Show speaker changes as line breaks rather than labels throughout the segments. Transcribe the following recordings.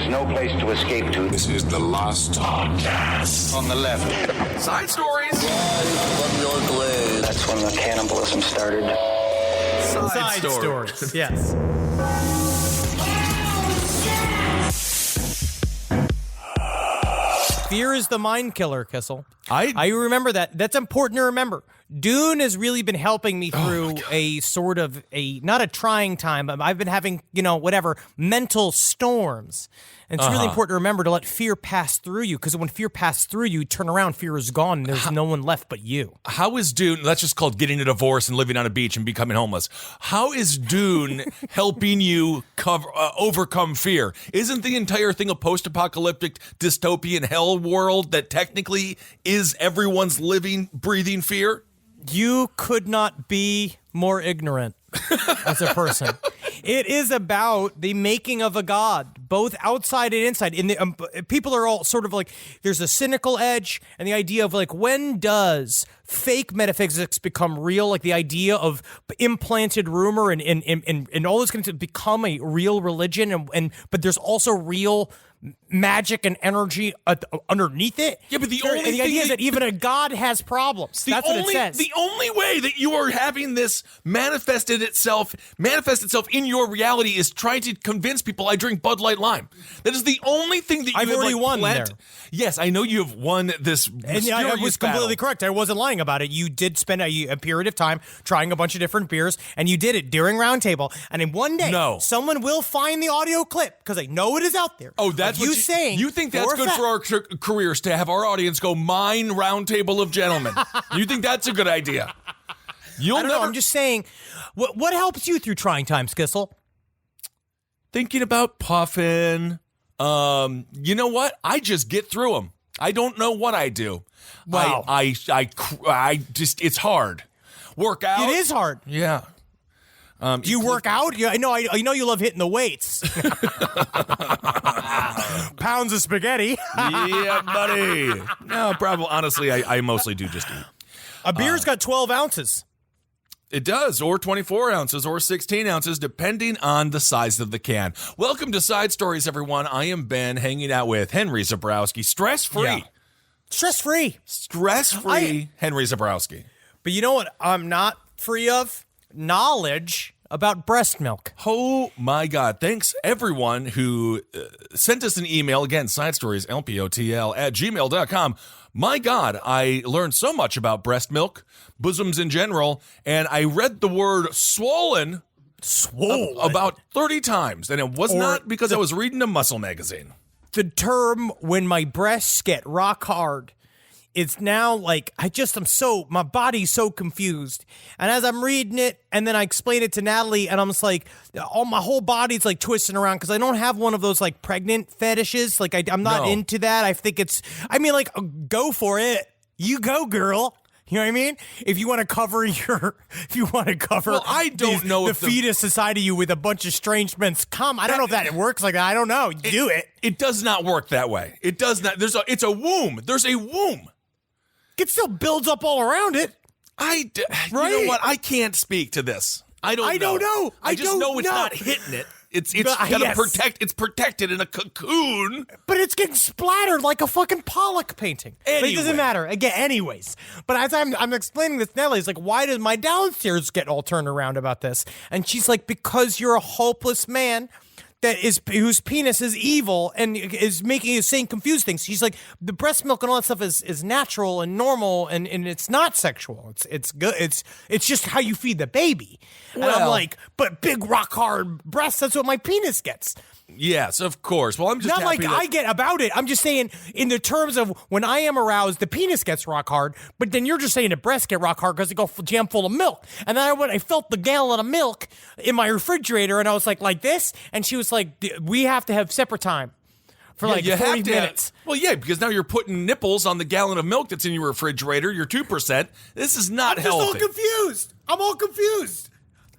is no place to escape to.
This is the last podcast.
On the left.
Side stories.
That's when the cannibalism started.
Side stories. Yes. Fear is the mind killer, Kissel. I remember that. That's important to remember. Dune has really been helping me through a sort of not a trying time, but I've been having, mental storms. And it's really important to remember to let fear pass through you, because when fear passes through you, turn around, fear is gone, and there's no one left but you.
How is Dune, that's just called getting a divorce and living on a beach and becoming homeless. How is Dune helping you overcome fear? Isn't the entire thing a post-apocalyptic dystopian hell world that technically is everyone's living, breathing fear?
You could not be more ignorant as a person. It is about the making of a god, both outside and inside. People are all sort of like, there's a cynical edge, and the idea of like, when does fake metaphysics become real? Like the idea of implanted rumor and all this going to become a real religion, but there's also real magic and energy underneath it.
Yeah, but the
idea is that even a god has problems. That's what it says.
The only way that you are having this manifest itself in your reality is trying to convince people I drink Bud Light Lime. That is the only thing that you
I've
have
already won there.
Yes, I know you have won this.
And I was completely correct. I wasn't lying about it. You did spend a period of time trying a bunch of different beers, and you did it during Roundtable. And in one day, someone will find the audio clip, because I know it is out there.
Oh, that's what saying. You think that's good for our careers, to have our audience go mine Roundtable of Gentlemen? You think that's a good idea?
I don't know. I'm just saying, what helps you through trying times, Kissel?
Thinking about puffing. You know what? I just get through them. I don't know what I do.
Wow.
I just, it's hard. Work out.
It is hard.
Yeah.
Do you work out? Yeah, I know you love hitting the weights. Pounds of spaghetti.
Yeah, buddy. No, probably. Honestly, I mostly do just eat.
A beer's got 12 ounces.
It does, or 24 ounces, or 16 ounces, depending on the size of the can. Welcome to Side Stories, everyone. I am Ben, hanging out with Henry Zabrowski. Stress-free.
Yeah. Stress-free.
Stress-free Henry Zabrowski.
But you know what I'm not free of? Knowledge about breast milk.
Oh my God. Thanks everyone who sent us an email. Again, sidestorieslpotl@gmail.com. My God, I learned so much about breast milk, bosoms in general, and I read the word swollen about 30 times. And it was not because I was reading a muscle magazine.
The term, when my breasts get rock hard, it's now like, my body's so confused. And as I'm reading it, and then I explain it to Natalie, and I'm just like, my whole body's like twisting around, because I don't have one of those like pregnant fetishes. Like I'm not into that. I think go for it. You go, girl. You know what I mean? If you want to cover
I don't know
the fetus inside of you with a bunch of strange men's cum. I don't know if that works like that. I don't know. Do it.
It does not work that way. It does not. It's a womb. There's a womb.
It still builds up all around it.
You know what? I can't speak to this. I don't know. I just know it's not hitting it. It's gotta protect. It's protected in a cocoon.
But it's getting splattered like a fucking Pollock painting.
Anyway.
But it doesn't matter. Again, anyways. But as I'm explaining this, Nellie's like, why does my downstairs get all turned around about this? And she's like, because you're a hopeless man whose penis is evil and is saying confused things. She's like, the breast milk and all that stuff is natural and normal, and it's not sexual. It's good. It's just how you feed the baby. And I'm like, but big rock hard breasts, that's what my penis gets.
Yes, of course. Well, I'm just
not like I get about it. I'm just saying, in the terms of when I am aroused, the penis gets rock hard. But then you're just saying the breasts get rock hard because they go jam full of milk. And then I felt the gallon of milk in my refrigerator, and I was like this. And she was like, we have to have separate time for 40 minutes.
Well, yeah, because now you're putting nipples on the gallon of milk that's in your refrigerator. You're 2%. This is not healthy.
I'm all confused.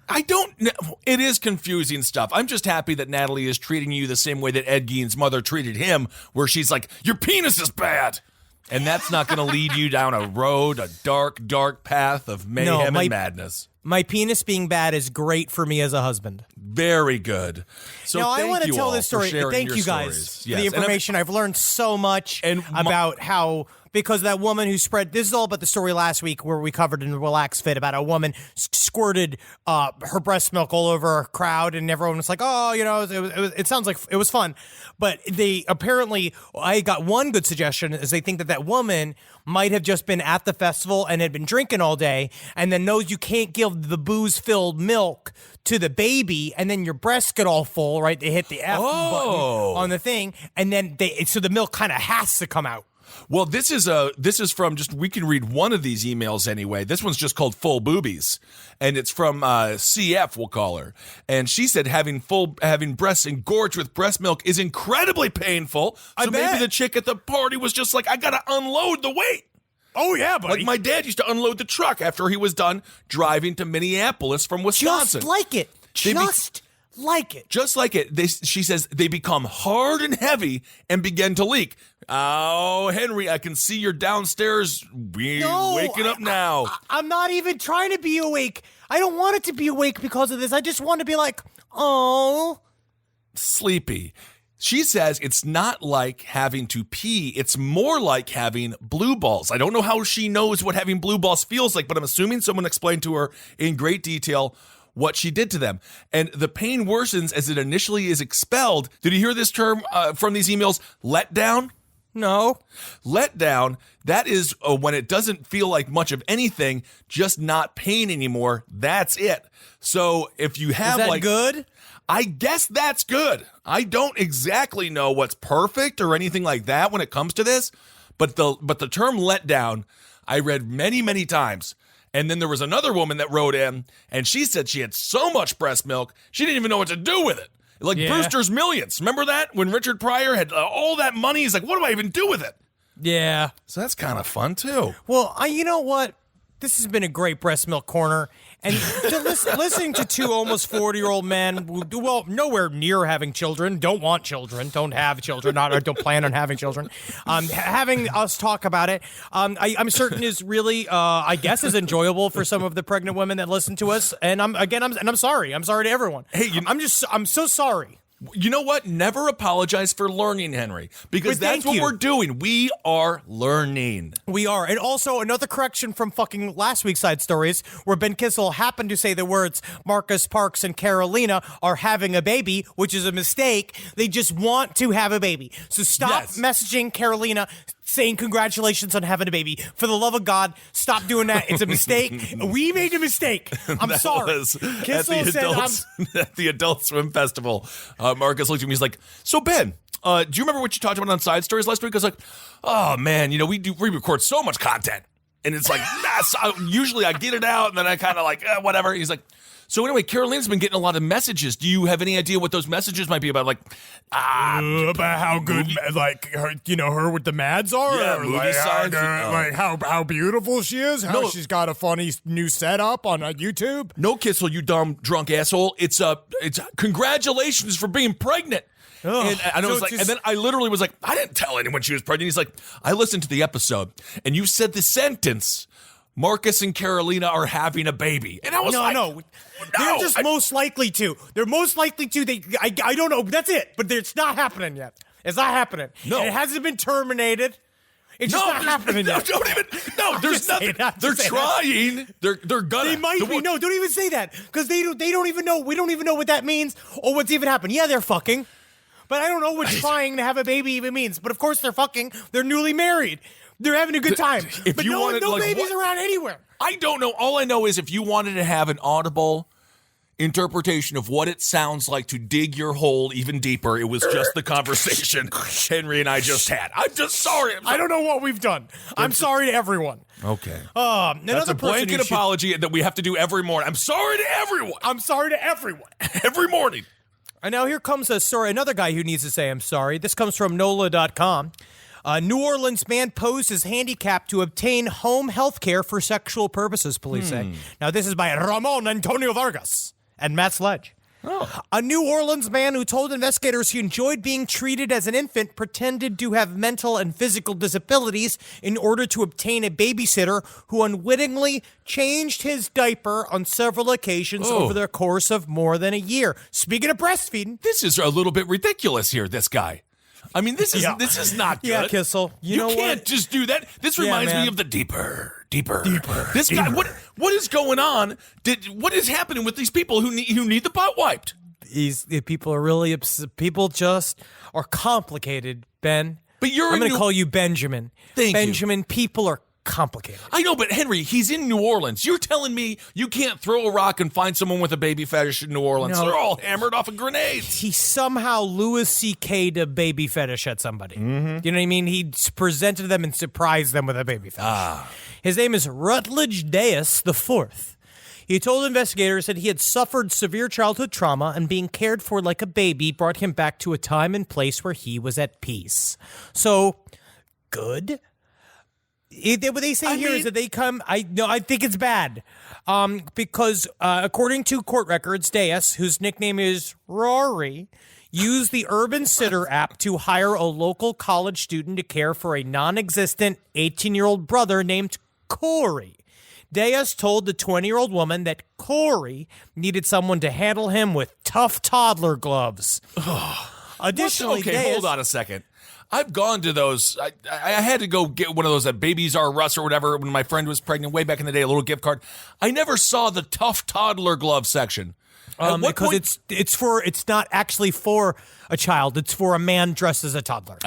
I don't know. It is confusing stuff. I'm just happy that Natalie is treating you the same way that Ed Gein's mother treated him, where she's like, your penis is bad. And that's not going to lead you down a dark, dark path of mayhem and madness.
My penis being bad is great for me as a husband.
Very good. So
now, I
want
to tell this story. Thank you guys for the information. I've learned so much about how, because that woman who spread, this is all about the story last week where we covered in the Relax Fit about a woman squirted her breast milk all over a crowd, and everyone was like, oh, it sounds like it was fun. But I got one good suggestion is they think that woman might have just been at the festival and had been drinking all day, and then knows you can't give the booze-filled milk to the baby, and then your breasts get all full, right? They hit the F button on the thing, and then so the milk kind of has to come out.
Well, this is from we can read one of these emails anyway. This one's just called Full Boobies, and it's from CF, we'll call her. And she said having breasts engorged with breast milk is incredibly painful. So maybe the chick at the party was just like, I gotta unload the weight.
Oh, yeah, buddy.
Like my dad used to unload the truck after he was done driving to Minneapolis from Wisconsin.
Just like it. Just like it. She says they become hard and heavy and begin to leak. Oh, Henry, I can see you're downstairs waking up now. I'm not even trying to be awake. I don't want it to be awake because of this. I just want to be like, oh.
Sleepy. She says it's not like having to pee. It's more like having blue balls. I don't know how she knows what having blue balls feels like, but I'm assuming someone explained to her in great detail what she did to them. And the pain worsens as it initially is expelled. Did you hear this term from these emails? Letdown?
No.
Letdown, that is when it doesn't feel like much of anything, just not pain anymore. That's it. So if you have
is that good?
I guess that's good. I don't exactly know what's perfect or anything like that when it comes to this, but the term letdown, I read many, many times. And then there was another woman that wrote in, and she said she had so much breast milk, she didn't even know what to do with it. Like Brewster's Millions. Remember that? When Richard Pryor had all that money, he's like, what do I even do with it?
Yeah.
So that's kind of fun, too.
Well, you know what? This has been a great breast milk corner. And listening to two almost 40-year-old men, well, nowhere near having children, don't want children, don't have children, or don't plan on having children, having us talk about it, I'm certain is really, I guess, is enjoyable for some of the pregnant women that listen to us. And I'm sorry. I'm sorry to everyone.
Hey,
I'm so sorry.
You know what? Never apologize for learning, Henry, because that's what we're doing. We are learning.
We are. And also another correction from fucking last week's Side Stories where Ben Kissel happened to say the words Marcus Parks and Carolina are having a baby, which is a mistake. They just want to have a baby. So stop messaging Carolina saying congratulations on having a baby. For the love of God, stop doing that. It's a mistake. We made a mistake. I'm sorry.
Kissel at the Adult Swim Festival. Marcus looked at me. He's like, so Ben, do you remember what you talked about on Side Stories last week? I was like, oh man, we record so much content, and it's like usually I get it out, and then I kind of like whatever. He's like, so anyway, Carolina's been getting a lot of messages. Do you have any idea what those messages might be about? Like,
about how good, like her, her with the mads are,
yeah,
or
movie signs,
like how beautiful she is, how she's got a funny new setup on YouTube.
No, Kissel, you dumb drunk asshole. It's congratulations for being pregnant. And I was like, and then I literally was like, I didn't tell anyone she was pregnant. He's like, I listened to the episode, and you said the sentence, Marcus and Carolina are having a baby. And I was
no. They're just most likely to. They're most likely to. I don't know. That's it. But it's not happening yet. It's not happening.
No.
And it hasn't been terminated. It's just not happening yet.
There's nothing. They're trying. They're gonna.
They might be. No, don't even say that. Because they don't even know. We don't even know what that means or what's even happened. Yeah, they're fucking. But I don't know what trying to have a baby even means. But of course they're fucking. They're newly married. They're having a good time. But no babies around anywhere.
I don't know. All I know is if you wanted to have an audible interpretation of what it sounds like to dig your hole even deeper, it was just the conversation Henry and I just had. I'm just sorry.
I don't know what we've done. I'm sorry to everyone.
Okay.
That's
a blanket apology that we have to do every morning. I'm sorry to everyone.
I'm sorry to everyone.
Every morning.
And now here comes a story. Another guy who needs to say I'm sorry. This comes from NOLA.com. New Orleans man posed as handicapped to obtain home health care for sexual purposes, police say. Now, this is by Ramon Antonio Vargas and Matt Sledge. A New Orleans man who told investigators he enjoyed being treated as an infant pretended to have mental and physical disabilities in order to obtain a babysitter who unwittingly changed his diaper on several occasions over the course of more than a year. Speaking of breastfeeding.
This is a little bit ridiculous here, this guy. I mean, this is not good.
Yeah, Kissel. You know
can't
what?
just do that. This reminds me of the deeper. This guy, what is going on? What is happening with these people who need the butt wiped?
People are really people just are complicated, Ben.
But
I'm going to call you Benjamin.
Thank you.
Benjamin, people are complicated.
I know, but Henry, he's in New Orleans. You're telling me you can't throw a rock and find someone with a baby fetish in New Orleans?
No.
They're all hammered off of grenades.
He somehow Louis C.K'd a baby fetish at somebody. Mm-hmm. You know what I mean? He presented them and surprised them with a baby fetish. His name is Rutledge Deas IV. He told investigators that he had suffered severe childhood trauma and being cared for like a baby brought him back to a time and place where he was at peace. So, good. What they say is that they come. I think it's bad, because according to court records, Deas, whose nickname is Rory, used the Urban Sitter app to hire a local college student to care for a non-existent 18-year-old brother named Corey. Deas told the 20-year-old woman that Corey needed someone to handle him with tough toddler gloves. Additionally,
okay, hold on a second. I've gone to those. I had to go get one of those at Babies R Us or whatever when my friend was pregnant way back in the day, a little gift card. I never saw the tough toddler glove section.
Because it's not actually for a child. It's for a man dressed as a toddler.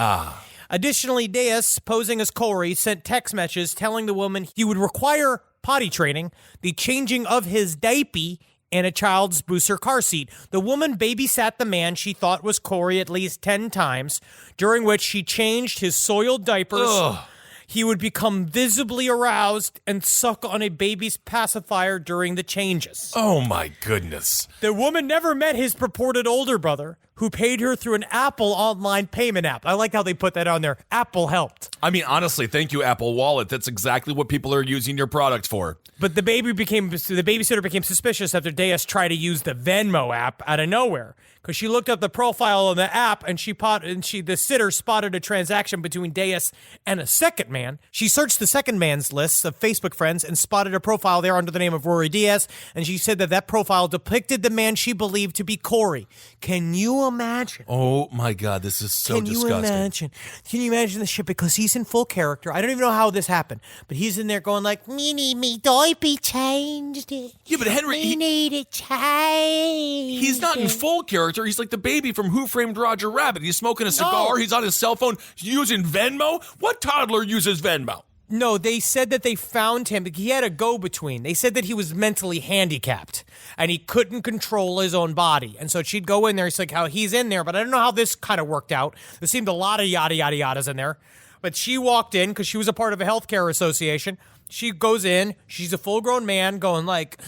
Additionally, Deas, posing as Corey, sent text messages telling the woman he would require potty training, the changing of his diaper, and a child's booster car seat. The woman babysat the man she thought was Corey at least 10 times, during which she changed his soiled diapers. He would become visibly aroused and suck on a baby's pacifier during the changes.
Oh, my goodness.
The woman never met his purported older brother, who paid her through an Apple online payment app. I like how they put that on there. Apple helped.
I mean, honestly, thank you, Apple Wallet. That's exactly what people are using your product for.
But the babysitter became suspicious after Deas tried to use the Venmo app out of nowhere, because she looked up the profile on the app and the sitter spotted a transaction between Deas and a second man. She searched the second man's list of Facebook friends and spotted a profile there under the name of Rory Diaz, and she said that profile depicted the man she believed to be Corey. Can you imagine?
Oh my God, this is so disgusting.
Can you imagine this shit? Because he's in full character. I don't even know how this happened, but he's in there going like, me diaper changed it.
Yeah, but Henry,
he need it changed.
He's not in full character. He's like the baby from Who Framed Roger Rabbit. He's smoking a cigar. He's on his cell phone using Venmo. What toddler uses Venmo?
No, they said that they found him. He had a go-between. They said that he was mentally handicapped and he couldn't control his own body. And so she'd go in there. It's like how he's in there, but I don't know how this kind of worked out. There seemed a lot of yada, yada, yadas in there. But she walked in because she was a part of a healthcare association. She goes in. She's a full-grown man going like,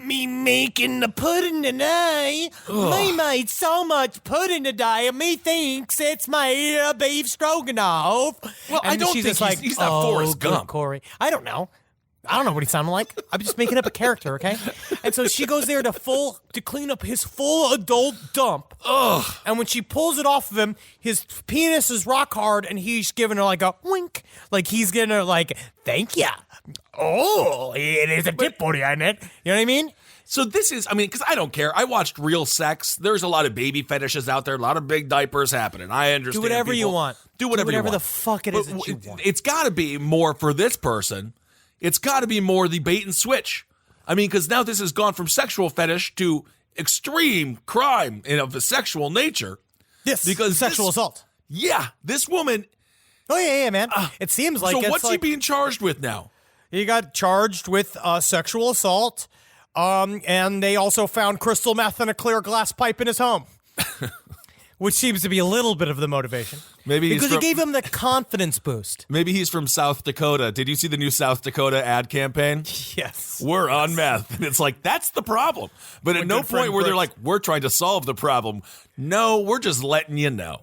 me making the pudding tonight. Me made so much pudding today. Me thinks it's my beef stroganoff.
Well,
and
I don't
she's
think
just
he's not Forrest
good,
Gump.
Corey. I don't know what he sounded like. I'm just making up a character, okay? And so she goes there to clean up his full adult dump. And when she pulls it off of him, his penis is rock hard, and he's giving her like a wink, like he's giving her like, thank ya. Oh, it is a tip for you, isn't it? You know what I mean?
So this is, because I don't care. I watched Real Sex. There's a lot of baby fetishes out there, a lot of big diapers happening. I understand.
Do whatever you want.
Do whatever you want.
the fuck it is that you want.
It's got to be more for this person. It's got to be more the bait and switch. Because now this has gone from sexual fetish to extreme crime of a sexual nature.
Yes,
because
sexual assault.
Yeah, this woman.
Oh, yeah, man. It seems like
So what's he being charged with now?
He got charged with sexual assault, and they also found crystal meth in a clear glass pipe in his home, which seems to be a little bit of the motivation.
Maybe
because it gave him the confidence boost.
Maybe he's from South Dakota. Did you see the new South Dakota ad campaign?
Yes.
We're on meth. And it's like, that's the problem. But at no point where they're like, we're trying to solve the problem. No, we're just letting you know.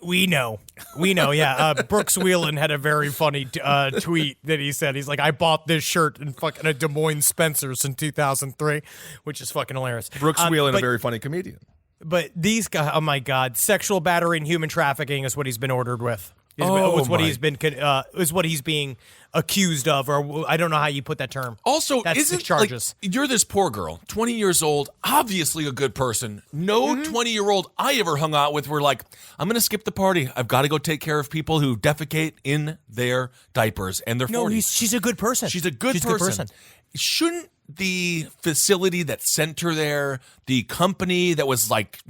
We know, yeah. Brooks Wheelan had a very funny tweet that he said. He's like, I bought this shirt in fucking a Des Moines Spencer's in 2003, which is fucking hilarious.
Brooks Wheelan, a very funny comedian.
But these guys, oh my God, sexual battery and human trafficking is what he's been ordered with. Is what he's being accused of, or I don't know how you put that term.
Also,
that's
isn't
the charges.
Like, you're this poor girl, 20 years old, obviously a good person. No 20-year-old I ever hung out with were like, I'm going to skip the party. I've got to go take care of people who defecate in their diapers and their 40s.
No, she's a good person.
She's a good person. Shouldn't the facility that sent her there, the company that was like,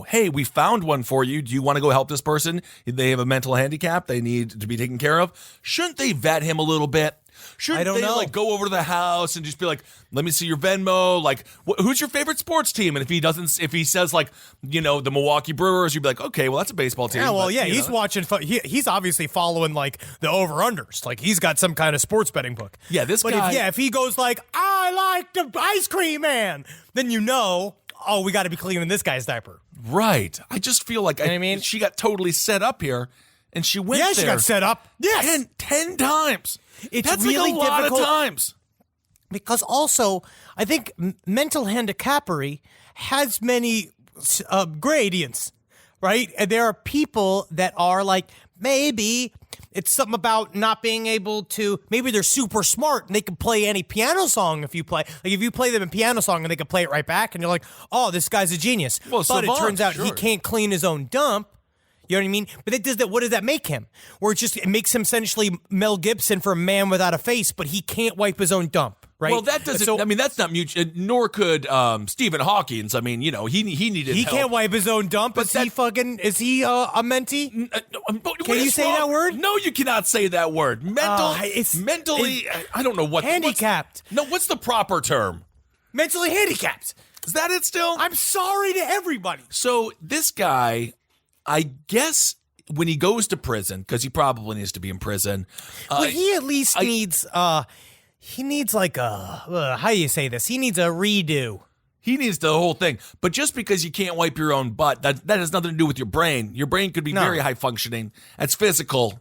hey, we found one for you. Do you want to go help this person? They have a mental handicap they need to be taken care of. Shouldn't they vet him a little bit? Shouldn't they like go over to the house and just be like, let me see your Venmo? Like, who's your favorite sports team? And if he says like, the Milwaukee Brewers, you'd be like, okay, well, that's a baseball team.
Yeah, well, he's watching. He's obviously following like the over-unders. Like he's got some kind of sports betting book.
Yeah,
If he goes like, I like the ice cream man, then we got to be cleaning this guy's diaper.
Right. I just feel like she got totally set up here. And she went there.
Yeah, she got set up. Yes.
10 times. That's
really
like a lot
difficult
of times.
Because also, I think mental handicappery has many gradients, right? And there are people that are like, maybe it's something about not being able to, maybe they're super smart and they can play any piano song if you play. Like if you play them a piano song and they can play it right back and you're like, oh, this guy's a genius.
Well,
but it turns out he can't clean his own dump. You know what I mean? But what does that make him? Where it makes him essentially Mel Gibson for a man without a face, but he can't wipe his own dump, right?
Well, that doesn't, that's not mutual, nor could Stephen Hawking. I mean, he needed
He
help.
can't wipe his own dump. But is he a mentee? Can you say that word?
No, you cannot say that word. Mentally, I don't know what.
Handicapped.
What's the proper term?
Mentally handicapped.
Is that it still?
I'm sorry to everybody.
So this guy, I guess when he goes to prison, because he probably needs to be in prison.
He at least needs, he needs like how do you say this? He needs a redo.
He needs the whole thing. But just because you can't wipe your own butt, that has nothing to do with your brain. Your brain could be very high functioning. That's physical.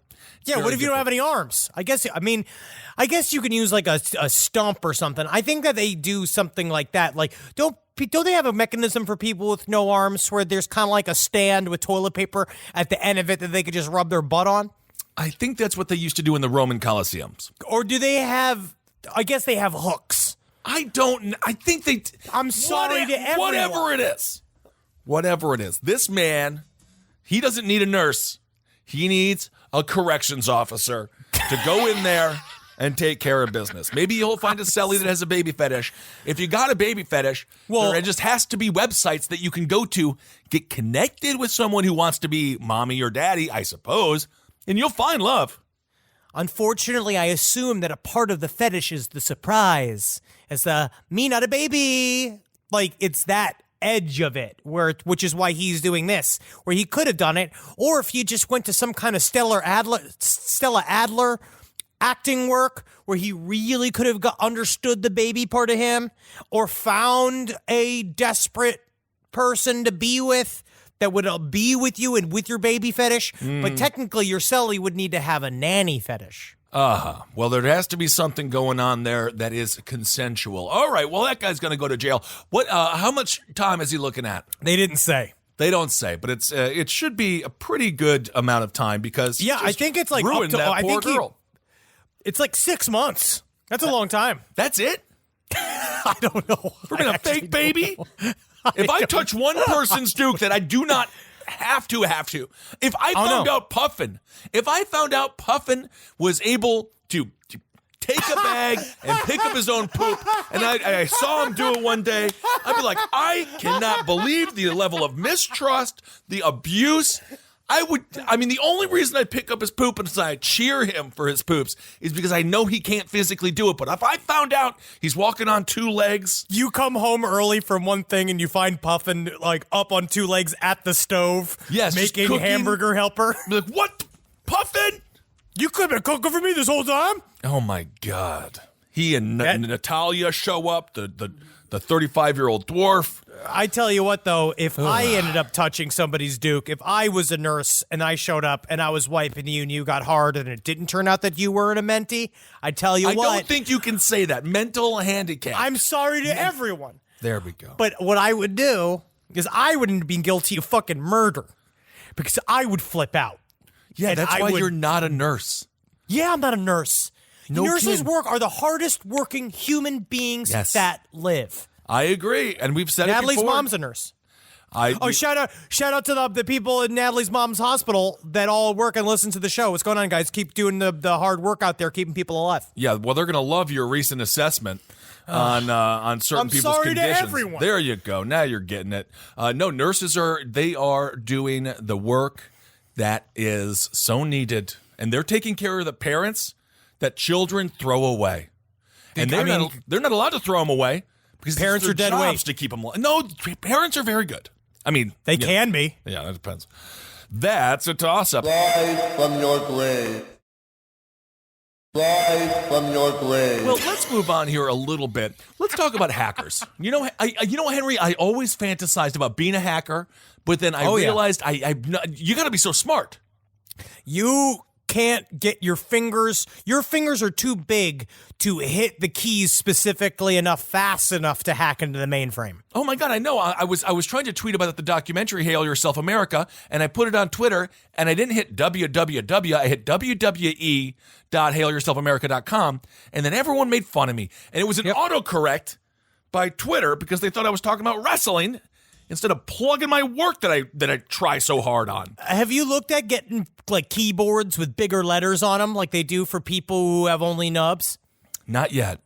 What if you don't have any arms? I guess you can use like a stump or something. I think that they do something like that. Like, don't they have a mechanism for people with no arms where there's kind of like a stand with toilet paper at the end of it that they could just rub their butt on?
I think that's what they used to do in the Roman Colosseums.
Or do they have, I guess they have hooks.
I think they...
I'm sorry to everyone.
Whatever it is. This man, he doesn't need a nurse. He needs a corrections officer to go in there and take care of business. Maybe you'll find a celly that has a baby fetish. If you got a baby fetish, there just has to be websites that you can go to, get connected with someone who wants to be mommy or daddy, I suppose, and you'll find love.
Unfortunately, I assume that a part of the fetish is the surprise. It's the me not a baby. Like, it's that edge of it, which is why he's doing this, where he could have done it. Or if you just went to some kind of Stella Adler acting work where he really could have understood the baby part of him, or found a desperate person to be with that would be with you and with your baby fetish. But technically your celly would need to have a nanny fetish.
Well, there has to be something going on there that is consensual. All right, well, that guy's going to go to jail. How much time is he looking at?
They didn't say.
They don't say, but it should be a pretty good amount of time because
I think it's like
ruined
up to,
that poor girl.
It's like 6 months. That's a long time.
That's it?
I don't know.
For being a fake baby? If I touch one person's Duke that I do not have to, if I found out Puffin was able to take a bag and pick up his own poop, and I saw him do it one day, I'd be like, I cannot believe the level of mistrust, the abuse. The only reason I pick up his poop and I cheer him for his poops is because I know he can't physically do it. But if I found out he's walking on 2 legs.
You come home early from one thing and you find Puffin like up on 2 legs at the stove.
Yes,
making hamburger helper.
Like, what? Puffin?
You could have been cooking for me this whole time?
Oh my God. He and Natalia show up, the 35-year-old dwarf.
I tell you what, though, if I ended up touching somebody's Duke, if I was a nurse and I showed up and I was wiping you and you got hard and it didn't turn out that you weren't a mentee, I tell you what.
I don't think you can say that. Mental handicap.
I'm sorry to everyone.
There we go.
But what I would do because I wouldn't be guilty of fucking murder because I would flip out.
Yeah,
And
that's
I
why
would-
you're not a nurse.
Yeah, I'm not a nurse.
No
Nurses
kid.
are the hardest working human beings
Yes.
that live.
I agree, and we've said
Natalie's
it before.
mom's a nurse.
I
Shout out to the people in Natalie's mom's hospital that all work and listen to the show. What's going on, guys? Keep doing the hard work out there, keeping people alive.
Yeah, well, they're gonna love your recent assessment on certain
I'm
people's
sorry to
conditions.
everyone.
There you go. Now you're getting it. No, nurses are doing the work that is so needed, and they're taking care of the parents that children throw away, and they're not allowed to throw them away because
Parents
it's
are
their
dead
jobs
weight.
to keep them. No, parents are very good. I mean,
They
you know,
can be.
Yeah, that depends. That's a toss-up.
Rise from your grave. Rise from your grave.
Well, let's move on here a little bit. Let's talk about hackers. You know, Henry, I always fantasized about being a hacker, but then I realized you got to be so smart.
You can't get your fingers are too big to hit the keys specifically enough fast enough to hack into the mainframe.
Oh my God, I know. I was trying to tweet about the documentary Hail Yourself America, and I put it on Twitter, and I didn't hit www, I hit www.hailyourselfamerica.com, and then everyone made fun of me. And it was an autocorrect by Twitter because they thought I was talking about wrestling instead of plugging my work that I try so hard on.
Have you looked at getting like keyboards with bigger letters on them like they do for people who have only nubs?
Not yet.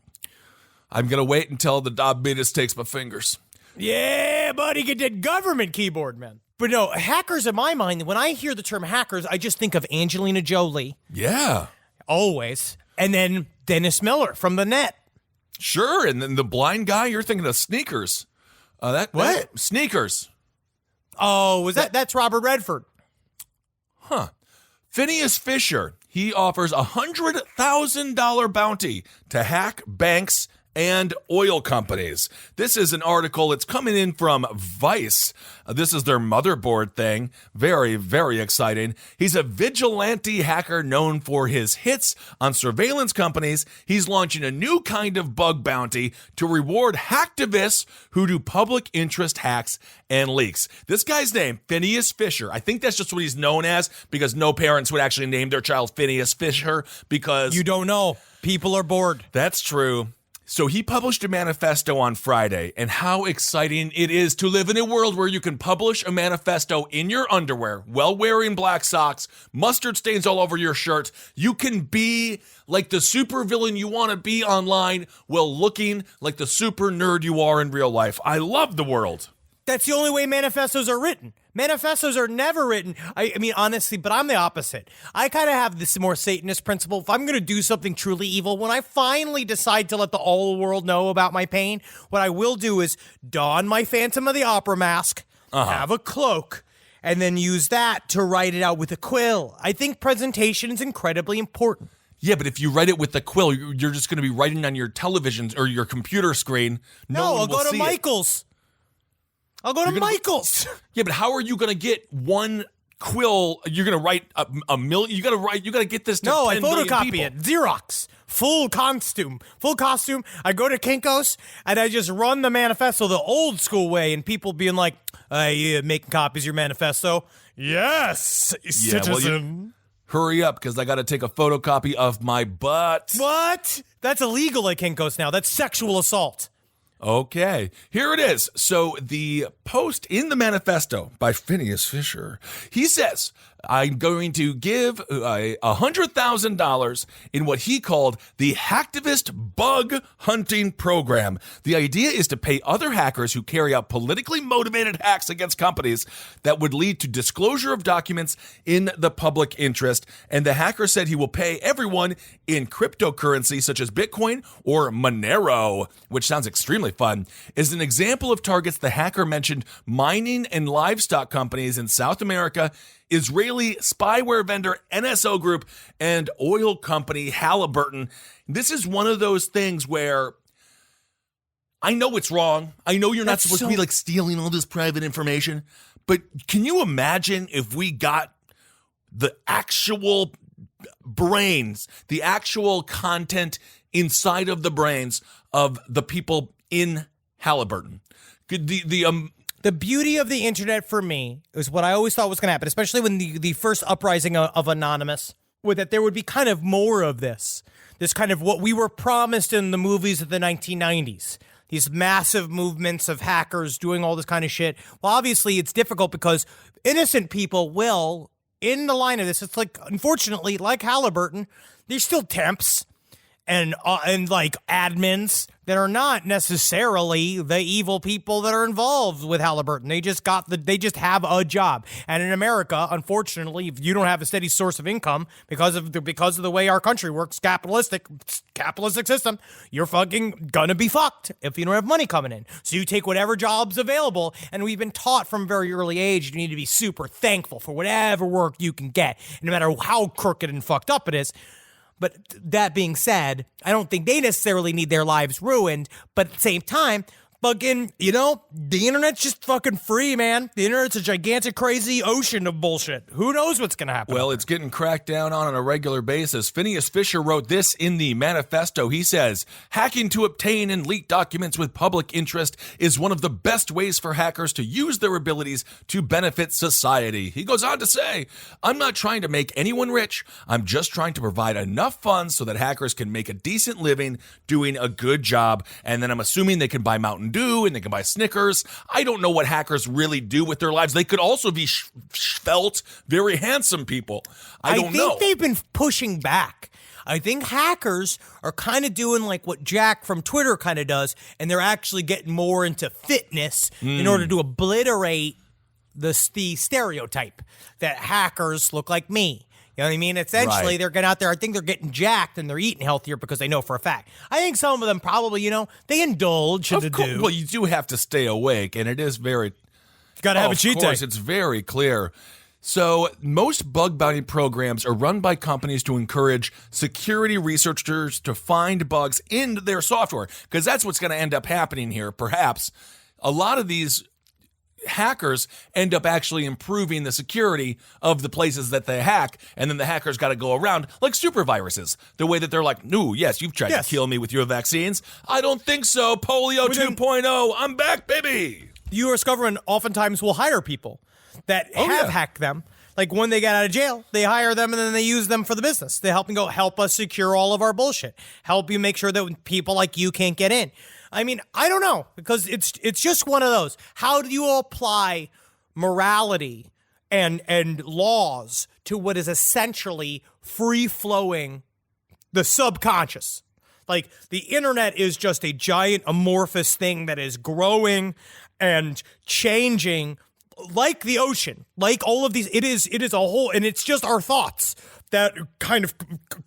I'm going to wait until the diabetes takes my fingers.
Yeah, buddy, get that government keyboard, man. But no, hackers in my mind, when I hear the term hackers, I just think of Angelina Jolie.
Yeah.
Always. And then Dennis Miller from the net.
Sure, and then the blind guy, you're thinking of Sneakers. Sneakers.
Oh, that's Robert Redford.
Huh. Phineas Fisher, he offers a $100,000 bounty to hack banks and oil companies. This is an article. It's coming in from Vice. This is their motherboard thing. Very, very exciting. He's a vigilante hacker known for his hits on surveillance companies. He's launching a new kind of bug bounty to reward hacktivists who do public interest hacks and leaks. This guy's name, Phineas Fisher. I think that's just what he's known as because no parents would actually name their child Phineas Fisher because...
You don't know. People are bored.
That's true. So he published a manifesto on Friday, and how exciting it is to live in a world where you can publish a manifesto in your underwear while wearing black socks, mustard stains all over your shirt. You can be like the supervillain you want to be online while looking like the super nerd you are in real life. I love the world.
That's the only way manifestos are written. Manifestos are never written. I mean, honestly, but I'm the opposite. I kind of have this more Satanist principle. If I'm going to do something truly evil, when I finally decide to let the whole world know about my pain, what I will do is don my Phantom of the Opera mask, have a cloak, and then use that to write it out with a quill. I think presentation is incredibly important.
Yeah, but if you write it with a quill, you're just going to be writing on your television or your computer screen.
No,
one
I'll
will
go to
see it.
Michael's. I'll go to Michael's.
Yeah, but how are you going to get one quill? You're going to write a million. You got to get this to
No,
10
I
million
photocopy
people.
it. Xerox. Full costume. I go to Kinko's and I just run the manifesto the old school way, and people being like, you making copies of your manifesto? Yes, citizen.
Hurry up, because I got to take a photocopy of my butt.
What? That's illegal at Kinko's now. That's sexual assault.
Okay, here it is. So the post in the manifesto by Phineas Fisher, he says, I'm going to give $100,000 in what he called the Hacktivist Bug Hunting Program. The idea is to pay other hackers who carry out politically motivated hacks against companies that would lead to disclosure of documents in the public interest. And the hacker said he will pay everyone in cryptocurrency such as Bitcoin or Monero, which sounds extremely fun. As an example of targets, the hacker mentioned mining and livestock companies in South America, Israeli spyware vendor NSO Group, and oil company Halliburton. This is one of those things where I know it's wrong. I know you're not supposed to be like stealing all this private information, but can you imagine if we got the actual brains, the actual content inside of the brains of the people in Halliburton?
The beauty of the internet for me is what I always thought was going to happen, especially when the first uprising of Anonymous, was that there would be kind of more of this kind of what we were promised in the movies of the 1990s. These massive movements of hackers doing all this kind of shit. Well, obviously, it's difficult because innocent people will, in the line of this, it's like, unfortunately, like Halliburton, they're still temps and like admins that are not necessarily the evil people that are involved with Halliburton. They just have a job. And in America, unfortunately, if you don't have a steady source of income because of the way our country works, capitalistic system, you're fucking gonna be fucked if you don't have money coming in. So you take whatever job's available, and we've been taught from a very early age you need to be super thankful for whatever work you can get, no matter how crooked and fucked up it is. But that being said, I don't think they necessarily need their lives ruined. But at the same time, fucking, the internet's just fucking free, man. The internet's a gigantic, crazy ocean of bullshit. Who knows what's going to happen?
Well, it's getting cracked down on a regular basis. Phineas Fisher wrote this in the manifesto. He says, hacking to obtain and leak documents with public interest is one of the best ways for hackers to use their abilities to benefit society. He goes on to say, I'm not trying to make anyone rich. I'm just trying to provide enough funds so that hackers can make a decent living doing a good job. And then I'm assuming they can buy Mountain Dew and they can buy Snickers. I don't know what hackers really do with their lives. They could also be felt very handsome people. I don't know.
I think they've been pushing back. I think hackers are kind of doing like what Jack from Twitter kind of does, and they're actually getting more into fitness in order to obliterate the stereotype that hackers look like me. You know what I mean? Essentially, They're getting out there. I think they're getting jacked and they're eating healthier because they know for a fact. I think some of them probably, they indulge in the do.
Well, you do have to stay awake, and it is very...
Got to have a cheat day.
Of course, it's very clear. So most bug bounty programs are run by companies to encourage security researchers to find bugs in their software, because that's what's going to end up happening here, perhaps. A lot of these hackers end up actually improving the security of the places that they hack, and then the hackers got to go around like super viruses, the way that they're like, no, yes, you've tried to kill me with your vaccines. I don't think so. Polio 2.0, I'm back, baby.
The U.S. government oftentimes will hire people that have hacked them. Like when they get out of jail, they hire them and then they use them for the business. They help us secure all of our bullshit. Help you make sure that people like you can't get in. I mean, I don't know, because it's just one of those. How do you apply morality and laws to what is essentially free-flowing, the subconscious? Like, the internet is just a giant amorphous thing that is growing and changing like the ocean, like all of these. It is a whole, and it's just our thoughts that kind of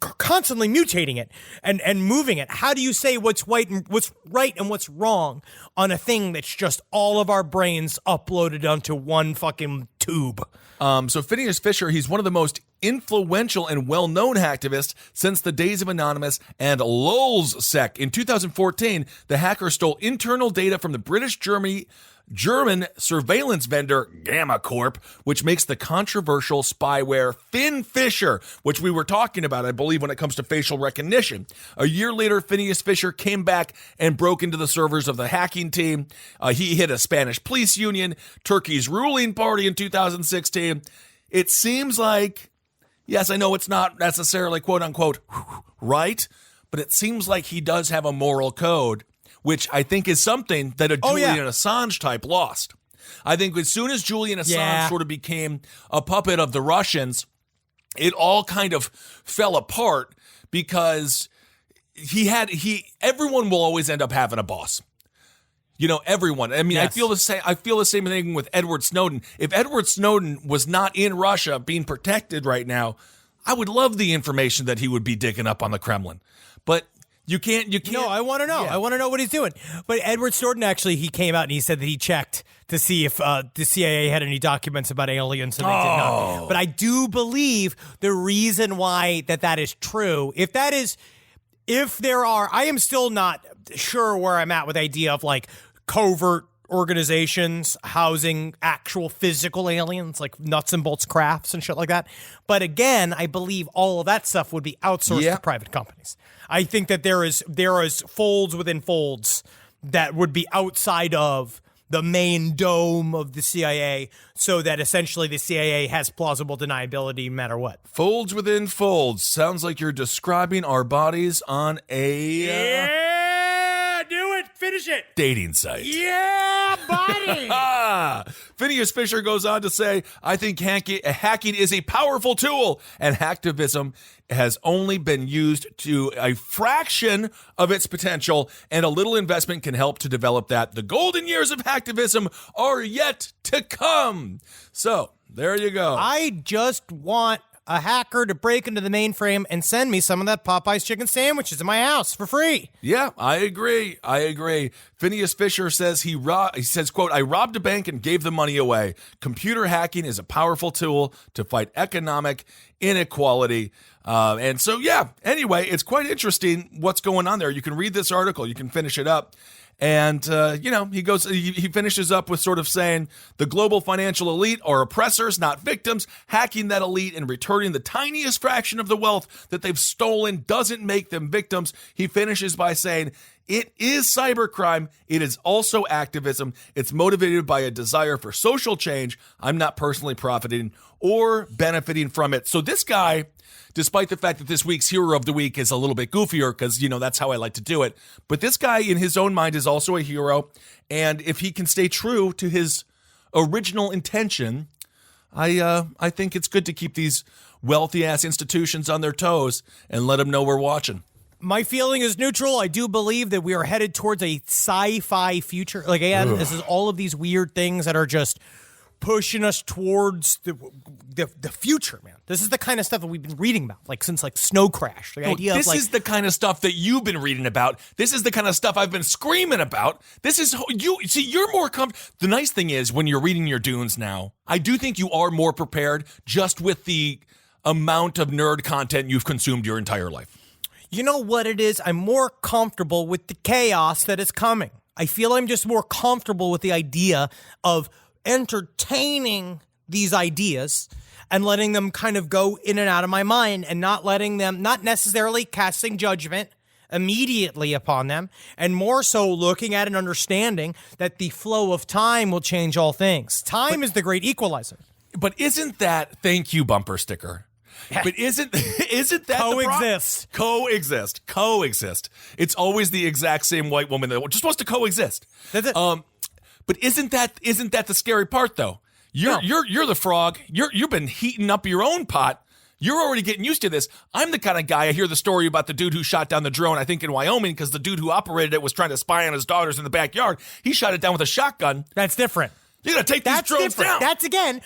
constantly mutating it and moving it. How do you say what's right and what's wrong on a thing that's just all of our brains uploaded onto one fucking tube?
So Phineas Fisher, he's one of the most influential and well-known hacktivists since the days of Anonymous and LulzSec. In 2014, the hacker stole internal data from the German surveillance vendor Gamma Corp, which makes the controversial spyware FinFisher, which we were talking about, I believe, when it comes to facial recognition. A year later, Phineas Fisher came back and broke into the servers of the hacking team. He hit a Spanish police union, Turkey's ruling party in 2016. It seems like, yes, I know it's not necessarily quote-unquote right, but it seems like he does have a moral code, which I think is something that a Julian Assange type lost. I think as soon as Julian Assange sort of became a puppet of the Russians, it all kind of fell apart because everyone will always end up having a boss. Everyone. I mean, I feel the same thing with Edward Snowden. If Edward Snowden was not in Russia being protected right now, I would love the information that he would be digging up on the Kremlin. But you can't.
No, I want to know. I want to know what he's doing. But Edward Snowden, actually, he came out and he said that he checked to see if the CIA had any documents about aliens, and they did not. But I do believe the reason why that is true, if there are, I am still not sure where I'm at with the idea of like covert organizations housing actual physical aliens, like nuts and bolts crafts and shit like that. But again, I believe all of that stuff would be outsourced to private companies. I think that there is folds within folds that would be outside of the main dome of the CIA, so that essentially the CIA has plausible deniability no matter what.
Folds within folds. Sounds like you're describing our bodies on a
Do it. Finish it.
dating site.
Yeah, buddy.
Phineas Fisher goes on to say, I think hacking is a powerful tool, and hacktivism has only been used to a fraction of its potential, and a little investment can help to develop that. The golden years of hacktivism are yet to come. So, there you go.
I just want a hacker to break into the mainframe and send me some of that Popeye's chicken sandwiches in my house for free.
Yeah, I agree. Phineas Fisher says he says, quote, I robbed a bank and gave the money away. Computer hacking is a powerful tool to fight economic inequality. And so, yeah, anyway, it's quite interesting what's going on there. You can read this article. You can finish it up. And, he finishes up with sort of saying the global financial elite are oppressors, not victims. Hacking that elite and returning the tiniest fraction of the wealth that they've stolen doesn't make them victims. He finishes by saying it is cybercrime. It is also activism. It's motivated by a desire for social change. I'm not personally profiting or benefiting from it. So this guy, despite the fact that this week's Hero of the Week is a little bit goofier because, that's how I like to do it. But this guy in his own mind is also a hero. And if he can stay true to his original intention, I think it's good to keep these wealthy-ass institutions on their toes and let them know we're watching.
My feeling is neutral. I do believe that we are headed towards a sci-fi future. Like, again, this is all of these weird things that are just pushing us towards the future, man. This is the kind of stuff that we've been reading about, since Snow Crash. The idea
this is the kind of stuff that you've been reading about. This is the kind of stuff I've been screaming about. This is you're more the nice thing is when you're reading your Dunes now, I do think you are more prepared just with the amount of nerd content you've consumed your entire life.
You know what it is? I'm more comfortable with the chaos that is coming. I feel I'm just more comfortable with the idea of entertaining these ideas and letting them kind of go in and out of my mind and not necessarily casting judgment immediately upon them, and more so looking at and understanding that the flow of time will change all things. Time is the great equalizer.
But isn't that, thank you, bumper sticker. But isn't that coexist? It's always the exact same white woman that just wants to coexist.
That's it.
But isn't that the scary part though? You're the frog. You've been heating up your own pot. You're already getting used to this. I'm the kind of guy, I hear the story about the dude who shot down the drone, I think in Wyoming, because the dude who operated it was trying to spy on his daughters in the backyard. He shot it down with a shotgun.
That's different.
You gotta take these drones down.
That's again.